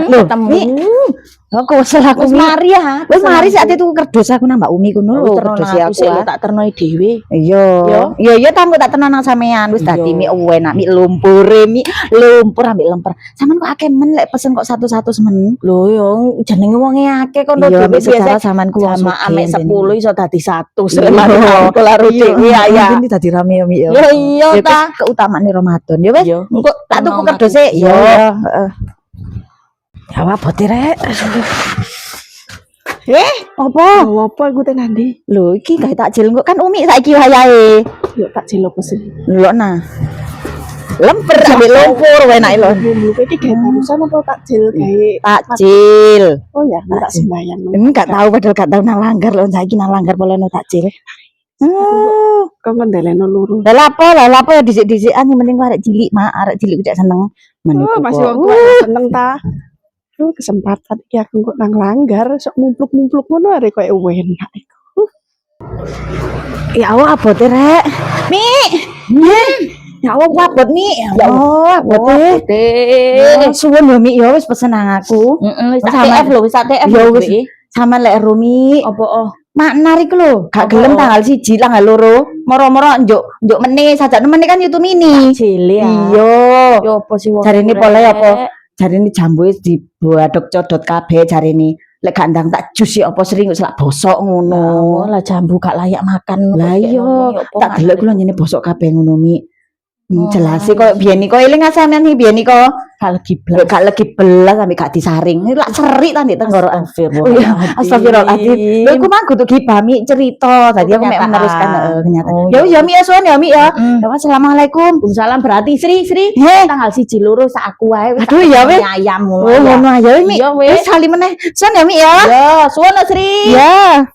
ketemu. Aku wes aku mari ya. Wes mari saat itu kerdus aku nambah Umi kuno lho kerdus aku. Tak ternoi dhewe. Iya. Iya tamu tak tenan nang sampean wis dadi mie enak mie lumpur ambek lemper. Sampean kok akeh men lek pesen kok satu-satu semen. Lho yo jenenge wonge akeh kon dhewe biasa sampeanku wong sama amek 10 iso dadi 100. Kula rutin ya. Ini dadi rame yo mie yo. Ya iya ta. Keutamaan Ramadan. Ya wis engko tak tuku kerdus e. Iya. Heeh. Ya wabote rek. Apa? Apa iku tenan ndi? Lho iki gawe takjil kok kan Umi saiki wayahe. Yo takjil opo sih? Lho nah. Lemper ambek lumpur enak lho. Iki gawe barusan apa takjil gawe takjil. Oh ya, tak sembayang. Enggak tahu padahal gak tahu nang langgar lho saiki nang langgar poleno takjil. Kok ngendeleno luru. Lah apa ya dhisik-dhisikan yang penting arek cilik arek cilik cek seneng. Masih wong tua seneng ta. Kesempatan iki aku kok nang langgar sok mumpluk-mumpluk ngono arek koyo enak iku. Ya Allah abote rek. Mi. Ya Allah abot Mi. Ya Allah abote. Suwun yo Mi yo wis pesen nang aku. Wis TF lho, wis TF yo wis. Sama lek Rumi. Apa makna iku lho, gak gelem tanggal 1 tanggal 2. Moro-moro njuk meneh sajane meneh kan YouTube mini. Cilik ya. Iya. Yo apa sih wong. Jarine pole apa? Jarine jambu wis dibuadok codot kabeh jarine. Lek gak ndang tak jus apa sering wis lak bosok ngono. Lah jambu gak layak makan. Lah iya, tak delok kula nyene bosok kabeh ngono Mi. Jelas kok biyen iki kok eling sampean iki biyen iki kok gak legi belas sampe gak disaring. Lak serik ta ndek tenggorokan. Astagfirullahaladzim. Lha iku mah kudu gibami cerita. Tadi aku mek meneruskan kenyataan. Ya wis ya Mi ya suwun ya Mi ya. Assalamualaikum. Waalaikumsalam berarti Sri tanggal 1 loro sak aku wae. Aduh ya wis ayam ngono. Oh ngono aja Mi. Wis sali meneh. Suwun ya Mi ya. Ya, suwun Sri. Ya.